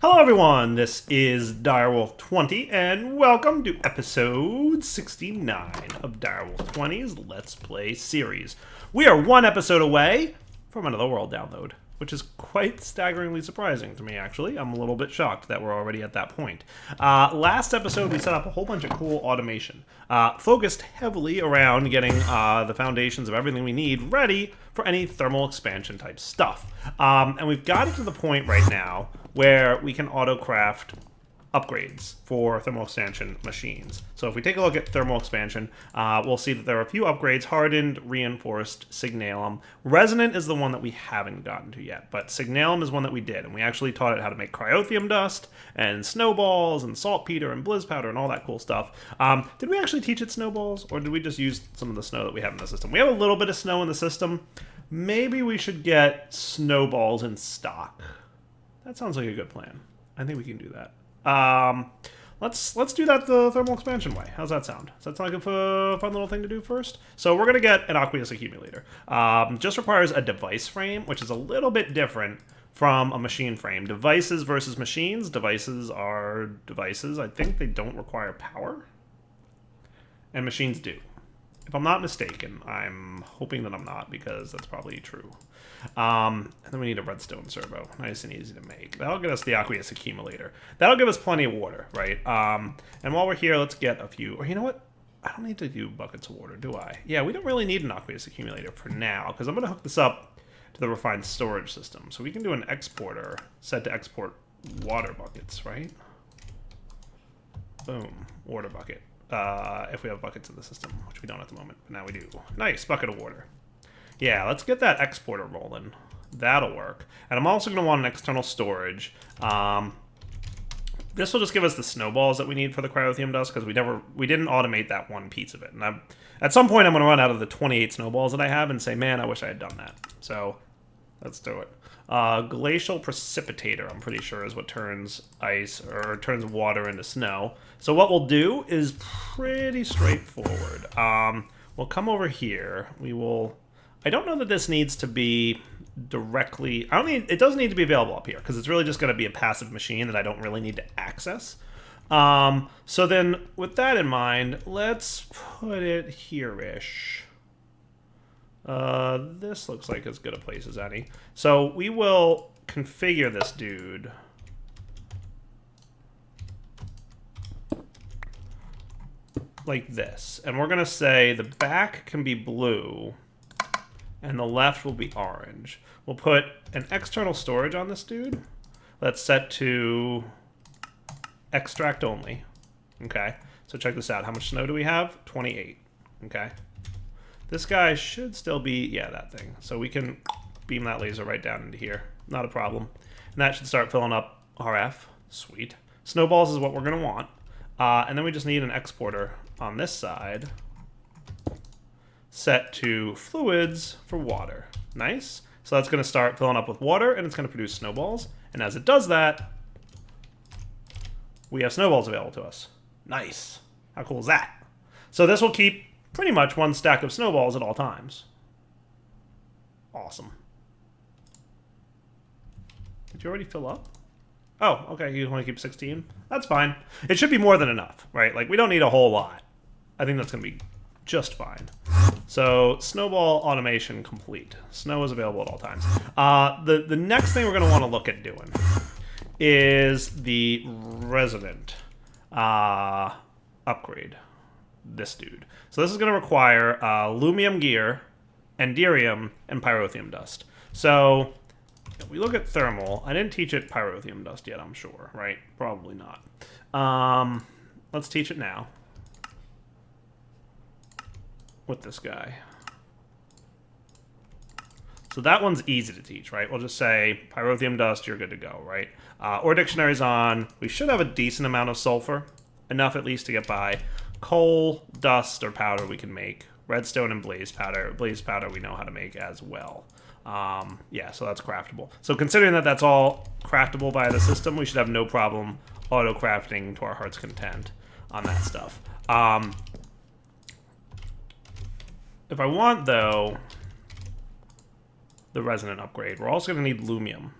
Hello everyone, this is Direwolf20 and welcome to episode 69 of Direwolf 20's Let's Play series. We are one episode away from another world download, which is quite staggeringly surprising to me actually. I'm a little bit shocked that we're already at that point. Last episode we set up a whole bunch of cool automation, focused heavily around getting the foundations of everything we need ready for any thermal expansion type stuff. And we've got it to the point right now where we can auto-craft upgrades for thermal expansion machines. So if we take a look at thermal expansion, we'll see that there are a few upgrades: hardened, reinforced, signalum. Resonant is the one that we haven't gotten to yet, but signalum is one that we did, and we actually taught it how to make cryothium dust, and snowballs, and saltpeter, and blizz powder, and all that cool stuff. Did we actually teach it snowballs, or did we just use some of the snow that we have in the system? We have a little bit of snow in the system. Maybe we should get snowballs in stock. That sounds like a good plan. I think we can do that. Let's do that the thermal expansion way. How's that sound? Does that sound like a fun little thing to do first? So we're going to get an aqueous accumulator. Just requires a device frame, which is a little bit different from a machine frame. Devices versus machines. Devices are devices. I think they don't require power. And machines do. If I'm not mistaken, I'm hoping that I'm not, because that's probably true. And then we need a redstone servo. Nice and easy to make. That'll get us the aqueous accumulator. That'll give us plenty of water, right? And while we're here, let's get a few... Or you know what? I don't need to do buckets of water, do I? Yeah, we don't really need an aqueous accumulator for now, because I'm going to hook this up to the refined storage system. So we can do an exporter set to export water buckets, right? Boom. Water bucket. If we have buckets in the system, which we don't at the moment, but now we do. Nice, bucket of water. Yeah, let's get that exporter rolling. That'll work. And I'm also going to want an external storage. This will just give us the snowballs that we need for the cryothium dust, because we didn't automate that one piece of it. And at some point I'm going to run out of the 28 snowballs that I have and say, man, I wish I had done that. So let's do it. Glacial precipitator, I'm pretty sure, is what turns ice, or turns water into snow. So what we'll do is pretty straightforward. We'll come over here. We will... I don't know that this needs to be directly... it doesn't need to be available up here, because it's really just going to be a passive machine that I don't really need to access. So then, with that in mind, let's put it here-ish. This looks like as good a place as any. So we will configure this dude. Like this. And we're going to say the back can be blue, and the left will be orange. We'll put an external storage on this dude. Let's set to extract only. Okay, so check this out. How much snow do we have? 28. Okay. This guy should still be, yeah, that thing. So we can beam that laser right down into here. Not a problem. And that should start filling up RF. Sweet. Snowballs is what we're going to want. And then we just need an exporter on this side set to fluids for water. Nice. So that's going to start filling up with water, and it's going to produce snowballs. And as it does that, we have snowballs available to us. Nice. How cool is that? So this will keep pretty much one stack of snowballs at all times. Awesome. Did you already fill up? Oh, okay, you want to keep 16? That's fine. It should be more than enough, right? Like, we don't need a whole lot. I think that's going to be just fine. So, snowball automation complete. Snow is available at all times. The next thing we're going to want to look at doing is the resonant upgrade. This dude. So this is going to require Lumium gear, Enderium, and Pyrothium dust. So if we look at thermal, I didn't teach it Pyrothium dust yet, I'm sure, right? Probably not. Let's teach it now with this guy. So that one's easy to teach, right? We'll just say Pyrothium dust, you're good to go, right? Or dictionary's on. We should have a decent amount of sulfur, enough at least to get by. Coal, dust, or powder we can make. Redstone and blaze powder. Blaze powder we know how to make as well. Yeah, so that's craftable. So considering that that's all craftable via the system, we should have no problem auto-crafting to our heart's content on that stuff. If I want, though, the resonant upgrade, we're also going to need Lumium.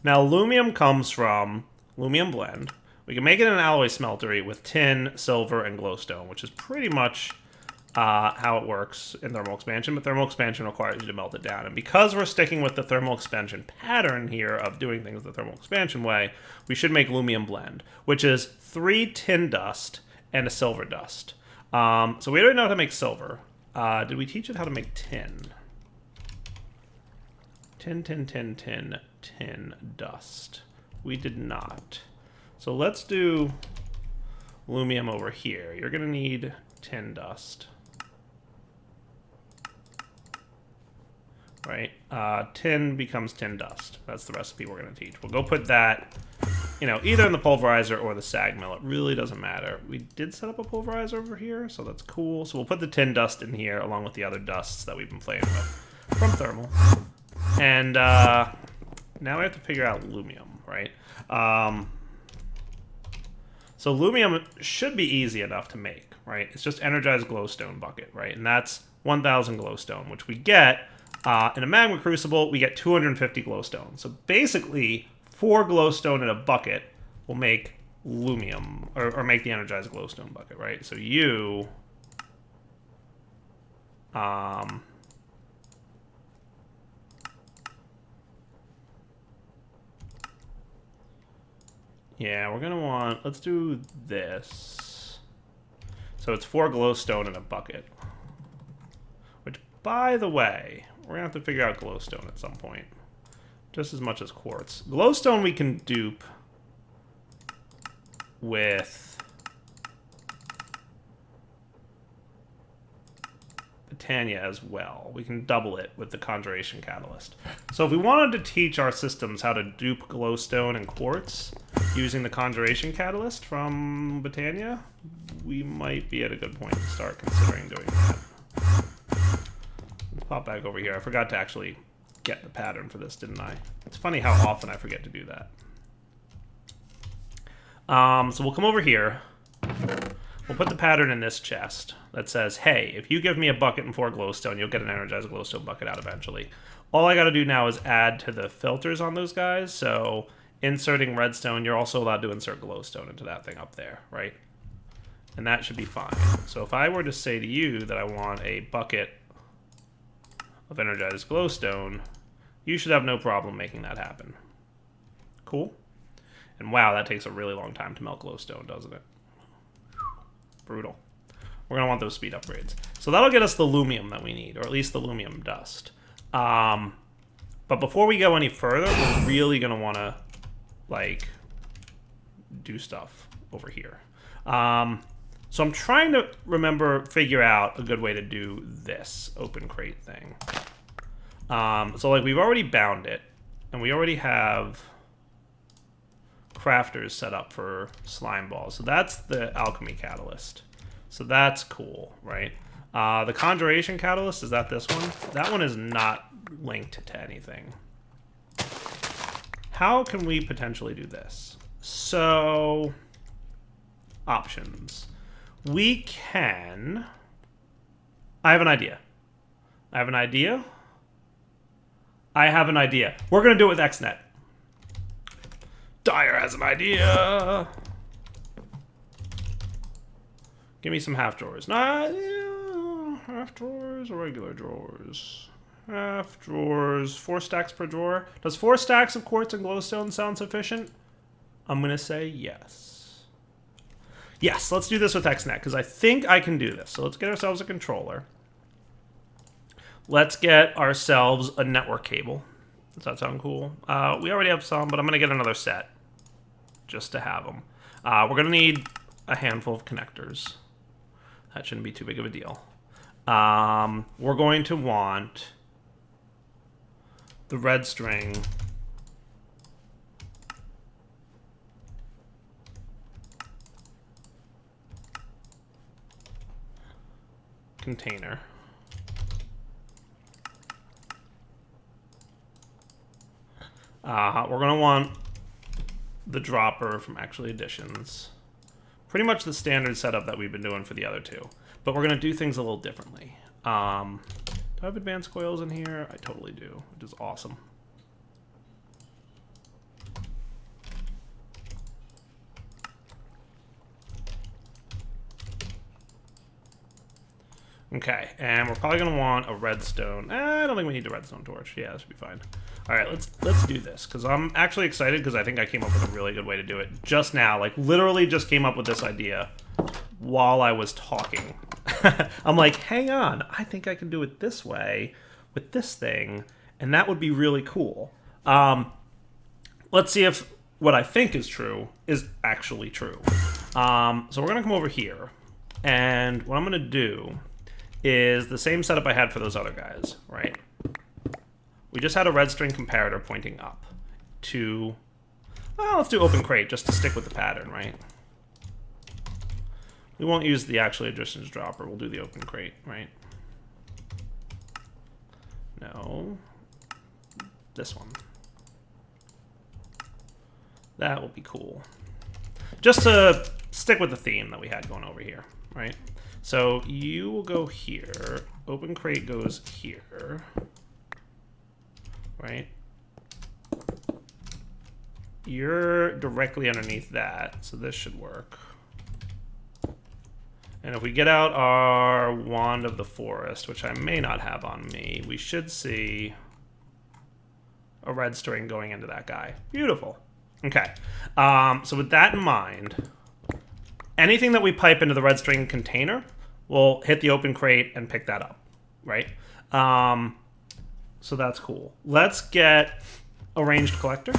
Now, Lumium comes from Lumium blend. We can make it an alloy smeltery with tin, silver, and glowstone, which is pretty much how it works in thermal expansion, but thermal expansion requires you to melt it down. And because we're sticking with the thermal expansion pattern here of doing things the thermal expansion way, we should make Lumium blend, which is 3 tin dust and a silver dust. So we already know how to make silver. Did we teach it how to make tin? Tin dust. We did not. So let's do Lumium over here. You're going to need tin dust. Right? Tin becomes tin dust. That's the recipe we're going to teach. We'll go put that, you know, either in the pulverizer or the sag mill. It really doesn't matter. We did set up a pulverizer over here, so that's cool. So we'll put the tin dust in here along with the other dusts that we've been playing with from thermal. And now we have to figure out Lumium, right? So Lumium should be easy enough to make, right? It's just energized glowstone bucket, right? And that's 1,000 glowstone, which we get in a magma crucible. We get 250 glowstone. So basically, 4 glowstone in a bucket will make Lumium, or make the energized glowstone bucket, right? So you... yeah, we're going to want... Let's do this. So it's 4 glowstone in a bucket. Which, by the way, we're going to have to figure out glowstone at some point. Just as much as quartz. Glowstone we can dupe with Titania as well. We can double it with the conjuration catalyst. So if we wanted to teach our systems how to dupe glowstone and quartz using the conjuration catalyst from Botania, we might be at a good point to start considering doing that. Let's pop back over here. I forgot to actually get the pattern for this, didn't I? It's funny how often I forget to do that. So we'll come over here. We'll put the pattern in this chest that says, hey, if you give me a bucket and 4 glowstone, you'll get an energized glowstone bucket out eventually. All I got to do now is add to the filters on those guys. So inserting redstone, you're also allowed to insert glowstone into that thing up there, right? And that should be fine. So if I were to say to you that I want a bucket of energized glowstone, you should have no problem making that happen. Cool. And wow, that takes a really long time to melt glowstone, doesn't it? Brutal. We're going to want those speed upgrades. So that'll get us the Lumium that we need, or at least the Lumium dust. But before we go any further, we're really going to want to, like, do stuff over here. So I'm trying to figure out a good way to do this open crate thing. So, like, we've already bound it, and we already have crafters set up for slime balls. So that's the alchemy catalyst. So that's cool, right? The conjuration catalyst, is that this one? That one is not linked to anything. How can we potentially do this? So, options. We can... I have an idea. We're going to do it with XNet. Dyer has an idea. Give me some half drawers. Half drawers or regular drawers? Half drawers. 4 stacks per drawer. Does 4 stacks of quartz and glowstone sound sufficient? I'm going to say yes. Yes, let's do this with XNet, because I think I can do this. So let's get ourselves a controller. Let's get ourselves a network cable. Does that sound cool? We already have some, but I'm going to get another set just to have them. We're going to need a handful of connectors. That shouldn't be too big of a deal. We're going to want the red string container. We're going to want the dropper from Actually Additions. Pretty much the standard setup that we've been doing for the other two. But we're going to do things a little differently. Do I have advanced coils in here? I totally do, which is awesome. Okay, and we're probably gonna want a redstone. I don't think we need the redstone torch. Yeah, this should be fine. All right, let's do this, because I'm actually excited, because I think I came up with a really good way to do it just now. Like, literally just came up with this idea while I was talking. I'm like, hang on, I think I can do it this way with this thing, and that would be really cool. Let's see if what I think is true is actually true. So we're gonna come over here, and what I'm gonna do is the same setup I had for those other guys, right? We just had a red string comparator pointing up to, well, let's do open crate just to stick with the pattern, right? We won't use the actual distance dropper, we'll do the open crate, right? No. This one. That will be cool. Just to stick with the theme that we had going over here, right? So you will go here, open crate goes here, right? You're directly underneath that, so this should work. And if we get out our Wand of the Forest, which I may not have on me, we should see a red string going into that guy. Beautiful. Okay, so with that in mind, anything that we pipe into the red string container will hit the open crate and pick that up, right? So that's cool. Let's get a ranged collector.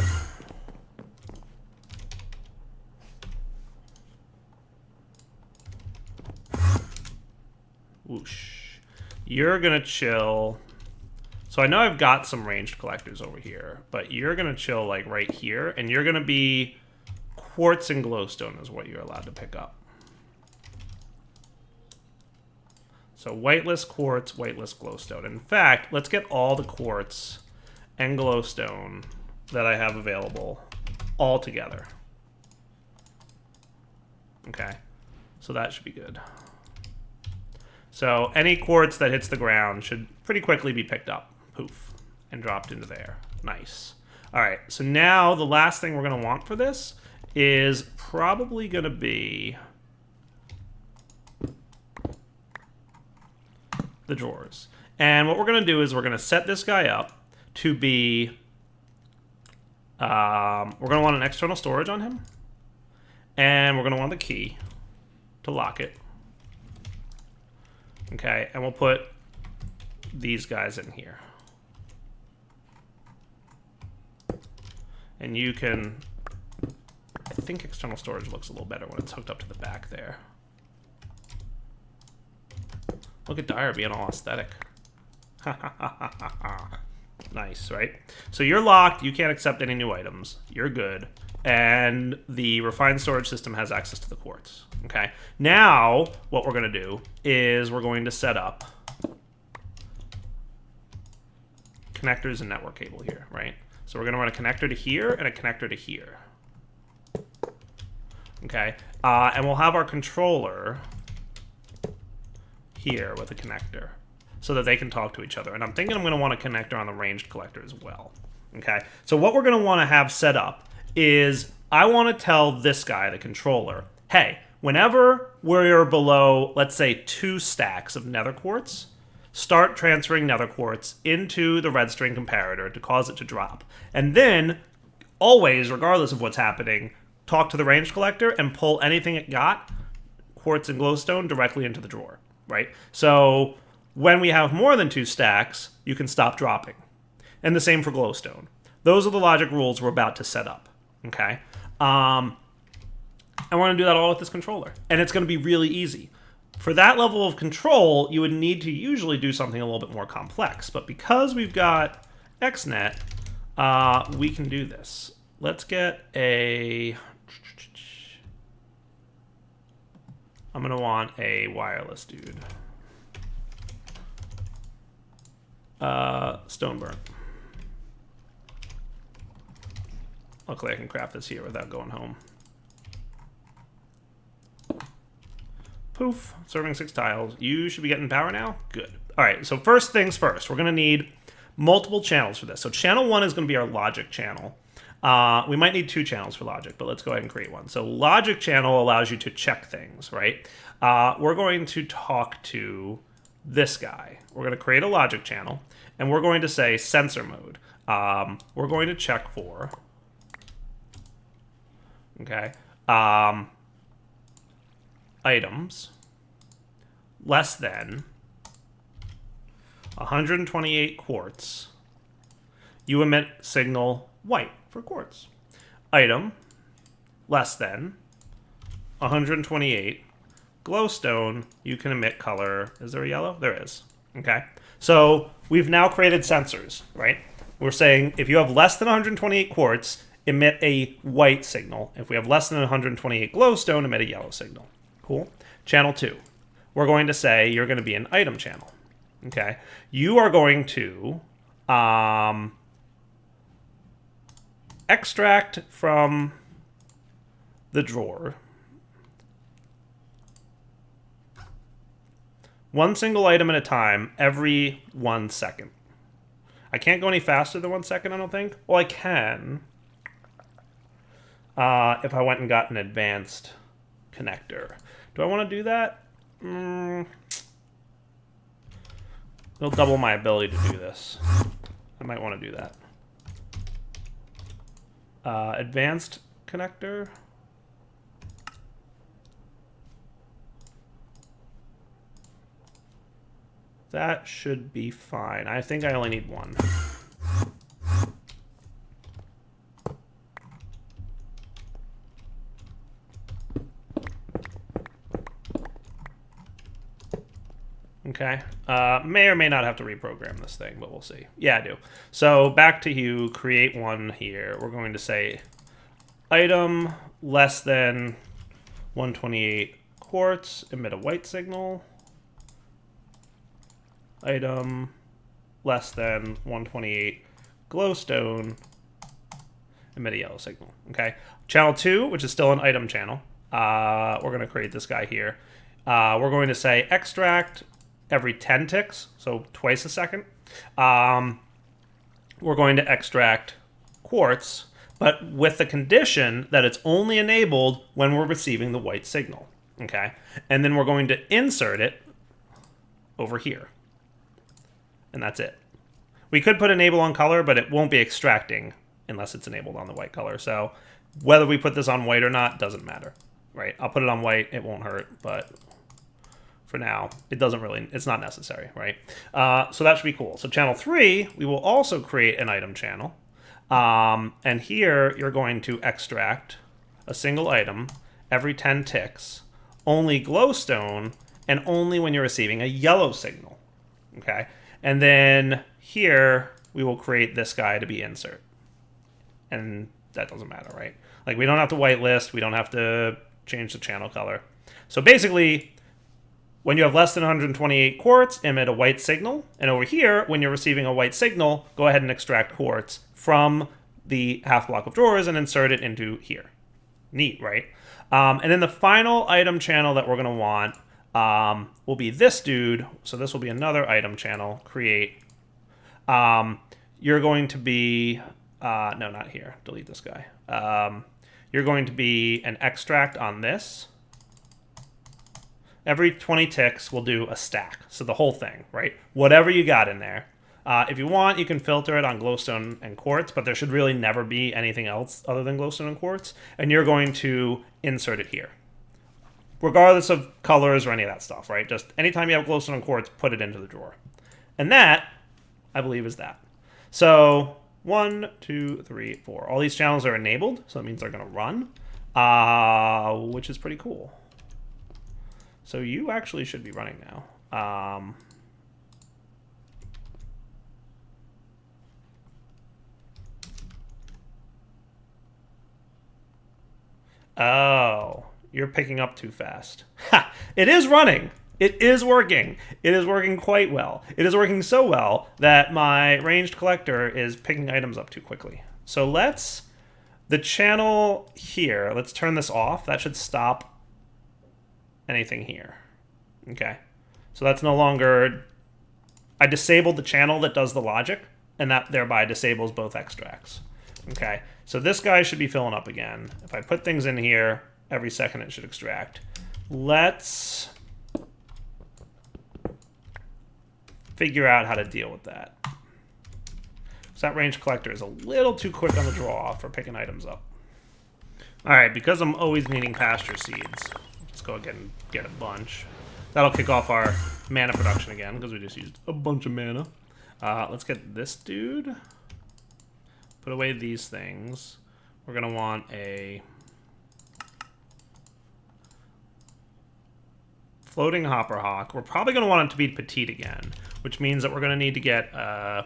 Whoosh. You're gonna chill. So I know I've got some ranged collectors over here, but you're gonna chill like right here, and you're gonna be quartz and glowstone is what you're allowed to pick up. So whitelist quartz, whitelist glowstone. In fact, let's get all the quartz and glowstone that I have available all together. Okay, so that should be good. So any quartz that hits the ground should pretty quickly be picked up. Poof, and dropped into there. Nice. All right, so now the last thing we're gonna want for this is probably gonna be the drawers. And what we're gonna do is we're gonna set this guy up to be, we're gonna want an external storage on him, and we're gonna want the key to lock it. Okay, and we'll put these guys in here. And you can, I think external storage looks a little better when it's hooked up to the back there. Look at Dyer being all aesthetic. Nice, right? So you're locked, you can't accept any new items, you're good. And the refined storage system has access to the quartz, okay? Now, what we're gonna do is we're going to set up connectors and network cable here, right? So we're gonna run a connector to here and a connector to here. Okay, and we'll have our controller here with a connector so that they can talk to each other. And I'm thinking I'm gonna want a connector on the ranged collector as well, okay? So what we're gonna wanna have set up is I wanna tell this guy, the controller, hey, whenever we're below, let's say 2 stacks of nether quartz, start transferring nether quartz into the red string comparator to cause it to drop. And then, always, regardless of what's happening, talk to the ranged collector and pull anything it got, quartz and glowstone, directly into the drawer, right? So when we have more than 2 stacks, you can stop dropping. And the same for glowstone. Those are the logic rules we're about to set up, okay? And we're gonna do that all with this controller. And it's gonna be really easy. For that level of control, you would need to usually do something a little bit more complex. But because we've got XNet, we can do this. Let's get a... I'm going to want a wireless dude. Stoneburn. Luckily I can craft this here without going home. Poof, serving 6 tiles. You should be getting power now? Good. All right, so first things first, we're gonna need multiple channels for this. So channel 1 is gonna be our logic channel. We might need 2 channels for logic, but let's go ahead and create one. So logic channel allows you to check things, right? We're going to talk to this guy. We're going to create a logic channel, and we're going to say sensor mode. We're going to check for, okay, items less than 128 quartz. You emit signal white for quartz. Item less than 128 glowstone, you can emit color. Is there a yellow? There is. Okay. So we've now created sensors, right? We're saying if you have less than 128 quartz, emit a white signal. If we have less than 128 glowstone, emit a yellow signal. Cool. Channel 2. We're going to say you're going to be an item channel. Okay. You are going to extract from the drawer one single item at a time every 1 second. I can't go any faster than 1 second, I don't think. Well, I can if I went and got an advanced connector. Do I want to do that? It'll double my ability to do this. I might want to do that. Advanced connector. That should be fine. I think I only need one. Okay. May or may not have to reprogram this thing, but we'll see. Yeah, I do. So back to you, create one here. We're going to say item less than 128 quartz, emit a white signal. Item less than 128 glowstone, emit a yellow signal. Okay. Channel 2, which is still an item channel. We're going to create this guy here. We're going to say extract every 10 ticks, so twice a second. We're going to extract quartz, but with the condition that it's only enabled when we're receiving the white signal. Okay. And then we're going to insert it over here. And that's it. We could put enable on color, but it won't be extracting unless it's enabled on the white color. So whether we put this on white or not doesn't matter, right? I'll put it on white. It won't hurt, but for now, it doesn't really, it's not necessary, right? So that should be cool. So channel 3, we will also create an item channel. And here you're going to extract a single item every 10 ticks, only glowstone, and only when you're receiving a yellow signal, okay? And then here, we will create this guy to be insert. And that doesn't matter, right? Like, we don't have to whitelist. We don't have to change the channel color. So basically, when you have less than 128 quartz, emit a white signal. And over here, when you're receiving a white signal, go ahead and extract quartz from the half block of drawers and insert it into here. Neat, right? And then the final item channel that we're going to want will be this dude. So this will be another item channel, create. You're going to be, no, not here. Delete this guy. You're going to be an extract on this. Every 20 ticks, we'll do a stack. So the whole thing, right? Whatever you got in there. If you want, you can filter it on glowstone and quartz, but there should really never be anything else other than glowstone and quartz. And you're going to insert it here, regardless of colors or any of that stuff, right? Just anytime you have glowstone and quartz, put it into the drawer. And that, I believe, is that. So 1, 2, 3, 4. All these channels are enabled, so that means they're going to run, which is pretty cool. So you actually should be running now. Oh, you're picking up too fast. Ha! It is running. It is working. It is working quite well. It is working so well that my ranged collector is picking items up too quickly. So let's, the channel here, let's turn this off. That should stop anything here. Okay. So that's no longer, I disabled the channel that does the logic, and that thereby disables both extracts. Okay. So this guy should be filling up again. If I put things in here, every second it should extract. Let's figure out how to deal with that. So that range collector is a little too quick on the draw for picking items up. Alright, because I'm always needing pasture seeds, let's go again and get a bunch. That'll kick off our mana production again, because we just used a bunch of mana. Let's get this dude. Put away these things. We're going to want a floating hopper hawk. We're probably going to want it to be petite again, which means that we're going to need to get... I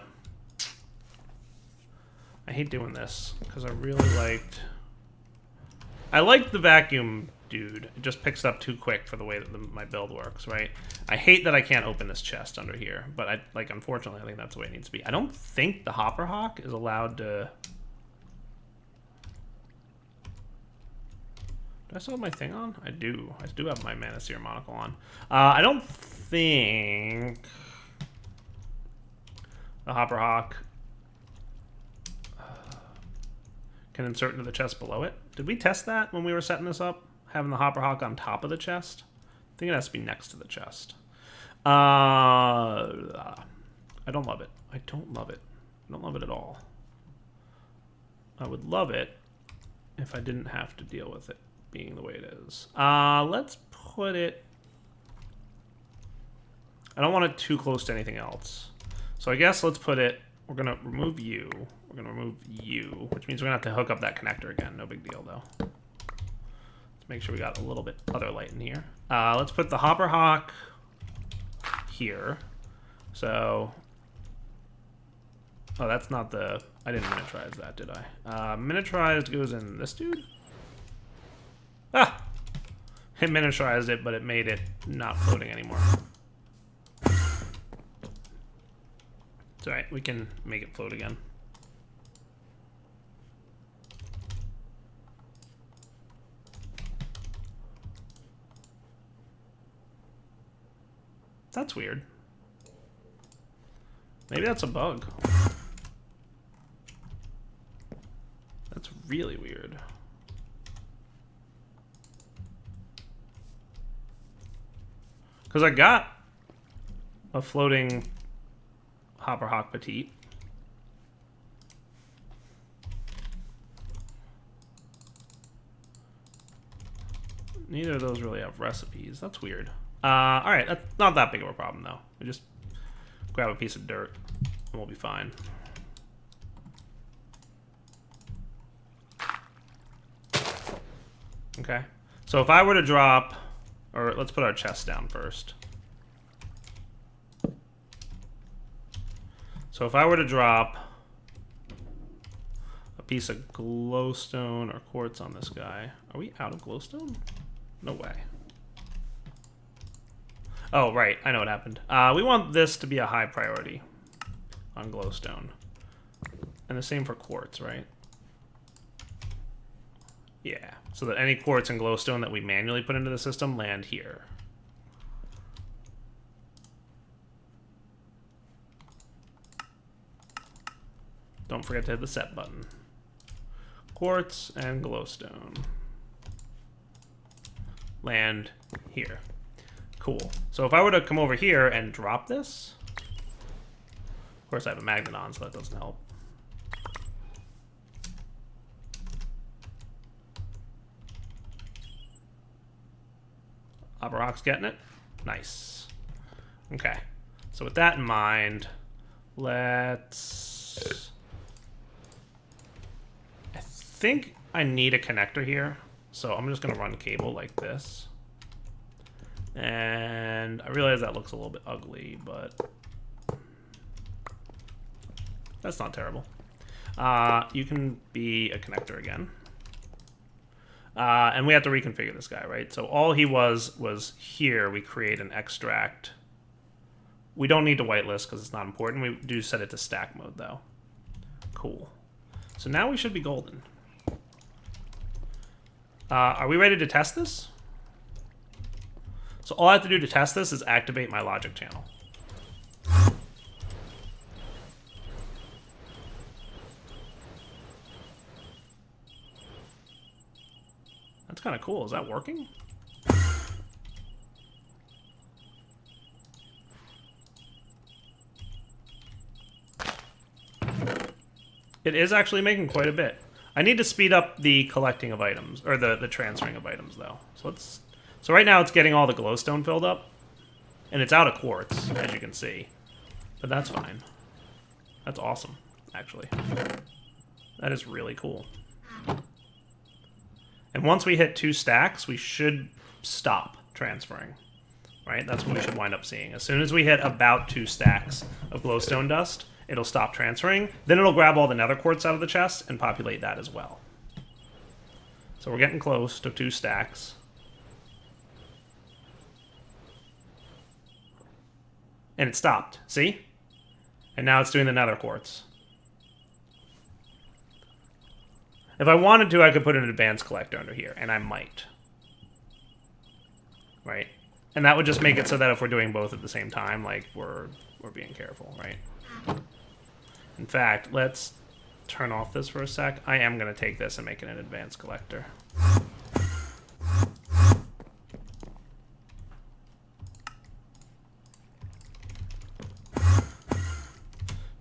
hate doing this, because I really liked... I like the vacuum dude. It just picks up too quick for the way that my build works, right? I hate that I can't open this chest under here, but unfortunately, I think that's the way it needs to be. I don't think the Hopper Hawk is allowed to... Do I still have my thing on? I do. I do have my Mana Seer monocle on. I don't think the Hopper Hawk can insert into the chest below it. Did we test that when we were setting this up? Having the Hopper Hawk on top of the chest? I think it has to be next to the chest. I don't love it. I don't love it. I don't love it at all. I would love it if I didn't have to deal with it being the way it is. Let's put it... I don't want it too close to anything else. So I guess let's put it... We're going to remove you. We're going to remove you, which means we're going to have to hook up that connector again. No big deal, though. Let's make sure we got a little bit other light in here. Let's put the Hopper Hawk here. So... Oh, that's not the... I didn't miniaturize that, did I? Miniaturized goes in this dude? Ah! It miniaturized it, but it made it not floating anymore. It's alright, we can make it float again. That's weird. Maybe that's a bug. That's really weird. Because I got a floating Hopper Hawk Petite. Neither of those really have recipes. That's weird. Alright, that's not that big of a problem, though. We just grab a piece of dirt, and we'll be fine. Okay. So if I were to drop... Or let's put our chest down first. So if I were to drop a piece of glowstone or quartz on this guy... Are we out of glowstone? No way. Oh, right. I know what happened. We want this to be a high priority on glowstone. And the same for quartz, right? Yeah. So that any quartz and glowstone that we manually put into the system land here. Don't forget to hit the set button. Quartz and glowstone. Land here. Cool. So if I were to come over here and drop this... Of course I have a magnet on, so that doesn't help. Hopper Hawk's getting it. Nice. Okay. So with that in mind, let's... I think I need a connector here. So I'm just going to run cable like this. And I realize that looks a little bit ugly, but that's not terrible. You can be a connector again. And we have to reconfigure this guy, right? So all he was here, we create an extract. We don't need to whitelist because it's not important. We do set it to stack mode, though. Cool. So now we should be golden. Are we ready to test this? So all I have to do to test this is activate my logic channel. That's kind of cool. Is that working? It is actually making quite a bit. I need to speed up the collecting of items, or the transferring of items, though. So right now it's getting all the glowstone filled up, and it's out of quartz, as you can see. But that's fine. That's awesome, actually. That is really cool. And once we hit 2 stacks, we should stop transferring. Right? That's what we should wind up seeing. As soon as we hit about 2 stacks of glowstone dust, it'll stop transferring. Then it'll grab all the nether quartz out of the chest and populate that as well. So we're getting close to 2 stacks. And it stopped. See? And now it's doing the nether quartz. If I wanted to, I could put an advanced collector under here, and I might. Right? And that would just make it so that if we're doing both at the same time, like, we're being careful, right? In fact, let's turn off this for a sec. I am going to take this and make it an advanced collector.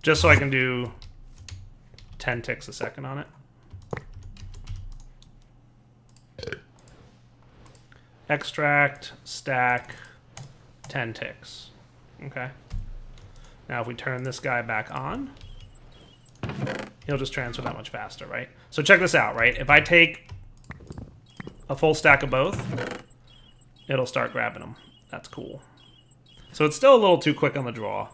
Just so I can do 10 ticks a second on it. Extract, stack, 10 ticks. Okay. Now if we turn this guy back on, he'll just transfer that much faster, right? So check this out, right? If I take a full stack of both, it'll start grabbing them. That's cool. So it's still a little too quick on the draw.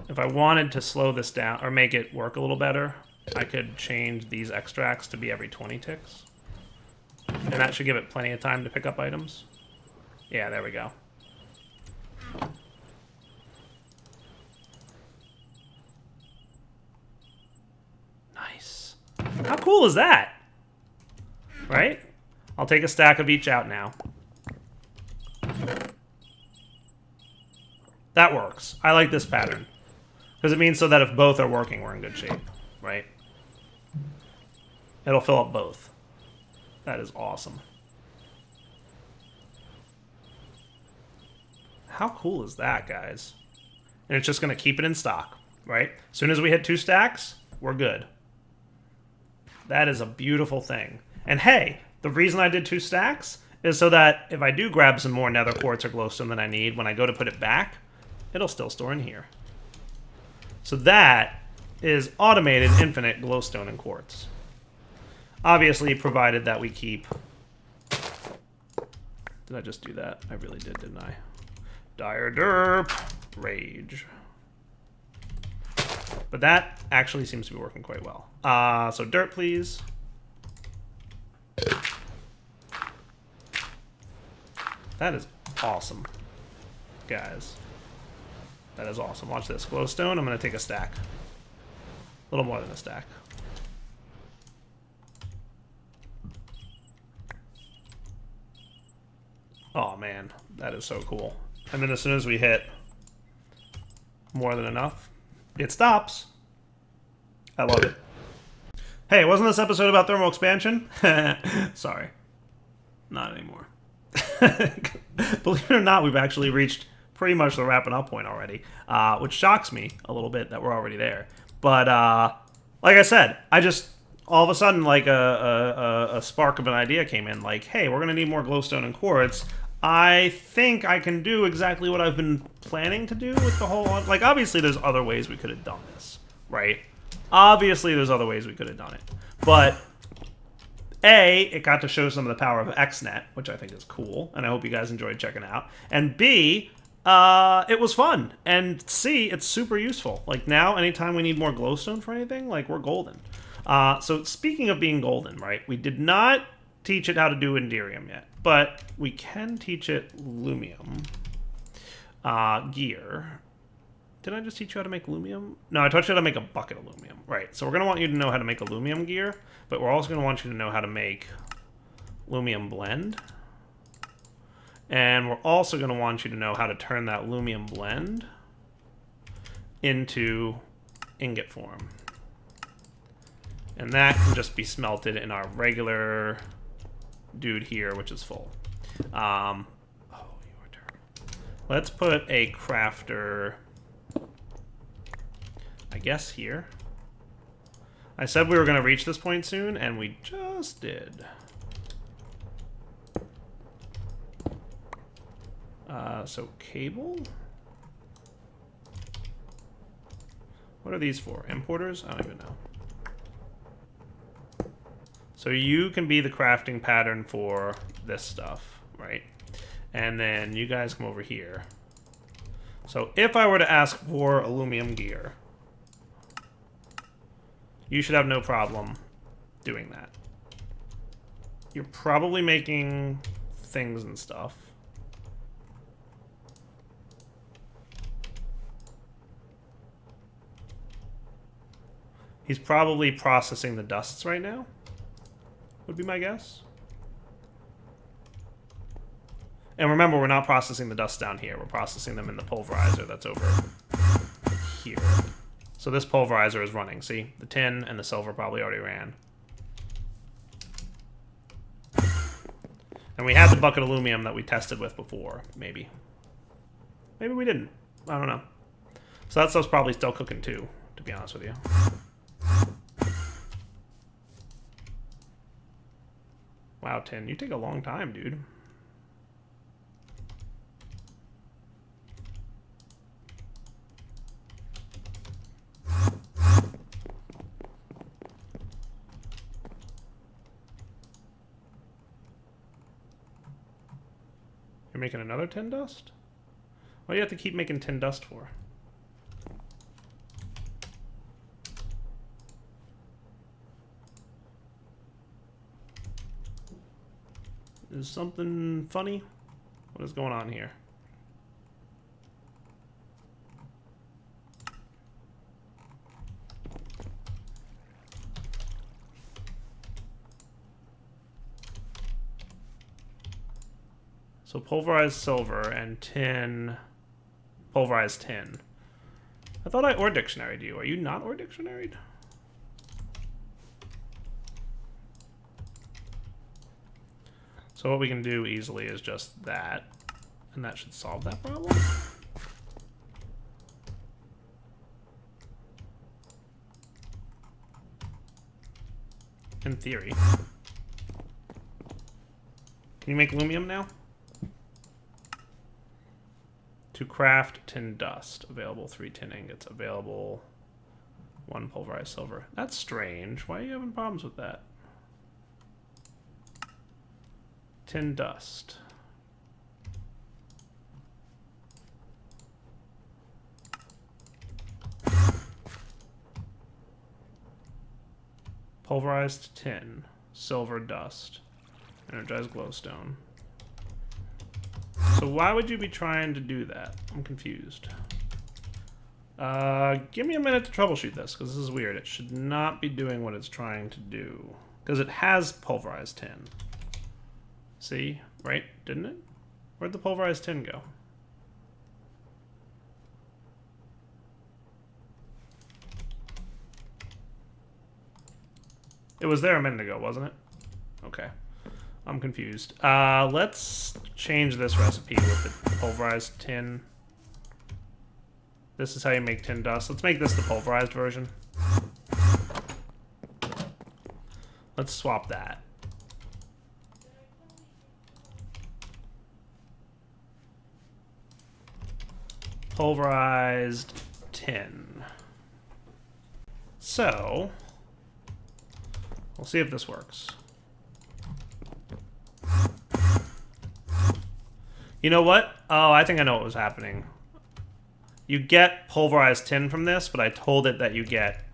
If I wanted to slow this down, or make it work a little better, I could change these extracts to be every 20 ticks. And that should give it plenty of time to pick up items. Yeah, there we go. Nice. How cool is that? Right? I'll take a stack of each out now. That works. I like this pattern. Because it means so that if both are working, we're in good shape. Right? It'll fill up both. That is awesome. How cool is that, guys? And it's just going to keep it in stock, right? As soon as we hit 2 stacks, we're good. That is a beautiful thing. And hey, the reason I did 2 stacks is so that if I do grab some more nether quartz or glowstone than I need, when I go to put it back, it'll still store in here. So that is automated infinite glowstone and quartz. Obviously, provided that we keep... Did I just do that? I really did, didn't I? Dire derp. Rage. But that actually seems to be working quite well. So dirt, please. That is awesome, guys. That is awesome. Watch this. Glowstone, I'm going to take a stack. A little more than a stack. Oh, man. That is so cool. And then as soon as we hit more than enough, it stops. I love it. Hey, wasn't this episode about thermal expansion? Sorry. Not anymore. Believe it or not, we've actually reached pretty much the wrapping up point already, which shocks me a little bit that we're already there. But like I said, I just all of a sudden like a spark of an idea came in. Like, hey, we're gonna need more glowstone and quartz. I think I can do exactly what I've been planning to do with the whole... Like, obviously, there's other ways we could have done this, right? Obviously, there's other ways we could have done it. But, A, it got to show some of the power of XNet, which I think is cool, and I hope you guys enjoyed checking out. And B, it was fun. And C, it's super useful. Like, now, anytime we need more glowstone for anything, like, we're golden. So, speaking of being golden, right, we did not teach it how to do Enderium yet. But we can teach it Lumium gear. Did I just teach you how to make Lumium? No, I taught you how to make a bucket of Lumium. Right, so we're going to want you to know how to make a Lumium gear, but we're also going to want you to know how to make Lumium blend. And we're also going to want you to know how to turn that Lumium blend into ingot form. And that can just be smelted in our regular... dude here, which is full. Oh, your turn. Let's put a crafter, I guess, here. I said we were going to reach this point soon, and we just did. So cable? What are these for? Importers? I don't even know. So you can be the crafting pattern for this stuff, right? And then you guys come over here. So if I were to ask for aluminum gear, you should have no problem doing that. You're probably making things and stuff. He's probably processing the dusts right now, would be my guess. And remember, we're not processing the dust down here. We're processing them in the pulverizer that's over here. So this pulverizer is running. See? The tin and the silver probably already ran. And we had the bucket of Lumium that we tested with before, maybe. Maybe we didn't. I don't know. So that stuff's probably still cooking too, to be honest with you. Wow, tin, you take a long time, dude. You're making another tin dust? What do you have to keep making tin dust for? Is something funny? What is going on here? So pulverized silver and tin, pulverized tin. I thought I ore dictionaried you. Are you not ore dictionaried? So what we can do easily is just that, and that should solve that problem. In theory. Can you make Lumium now? To craft tin dust. Available 3 tin ingots. Available 1 pulverized silver. That's strange. Why are you having problems with that? Tin dust. Pulverized tin. Silver dust. Energized glowstone. So why would you be trying to do that? I'm confused. Give me a minute to troubleshoot this, because this is weird. It should not be doing what it's trying to do. Because it has pulverized tin. See? Right? Didn't it? Where'd the pulverized tin go? It was there a minute ago, wasn't it? Okay. I'm confused. Let's change this recipe with the pulverized tin. This is how you make tin dust. Let's make this the pulverized version. Let's swap that. Pulverized tin. So, we'll see if this works. You know what? Oh, I think I know what was happening. You get pulverized tin from this, but I told it that you get...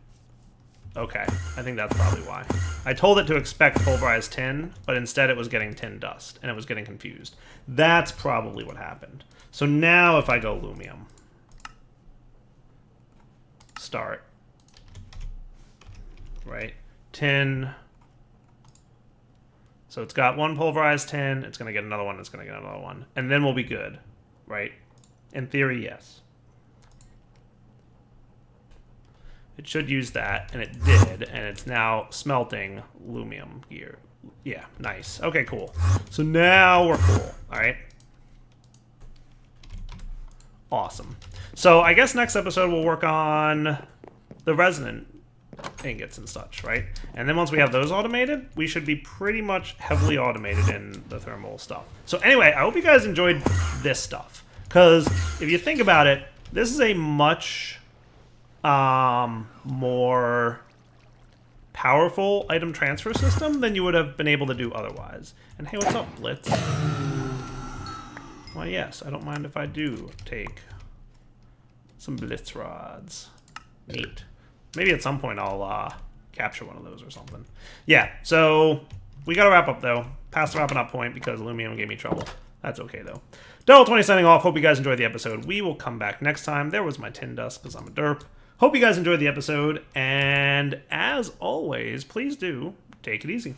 Okay, I think that's probably why. I told it to expect pulverized tin, but instead it was getting tin dust, and it was getting confused. That's probably what happened. So now if I go Lumium, start, right, tin, so it's got 1 pulverized tin, it's going to get another one, it's going to get another one, and then we'll be good, right? In theory, yes. It should use that, and it did, and it's now smelting Lumium gear. Yeah, nice. Okay, cool. So now we're cool, all right? Awesome. So I guess next episode we'll work on the resonant ingots and such, right? And then once we have those automated, we should be pretty much heavily automated in the thermal stuff. So anyway, I hope you guys enjoyed this stuff. Because if you think about it, this is a much more powerful item transfer system than you would have been able to do otherwise. And hey, what's up, Blitz? Why, yes, I don't mind if I do take some Blitz rods. Neat. Maybe at some point I'll capture one of those or something. Yeah, so we gotta wrap up, though. Past the wrapping up point because Lumium gave me trouble. That's okay, though. Devil20 signing off. Hope you guys enjoyed the episode. We will come back next time. There was my tin dust because I'm a derp. Hope you guys enjoyed the episode. And as always, please do take it easy.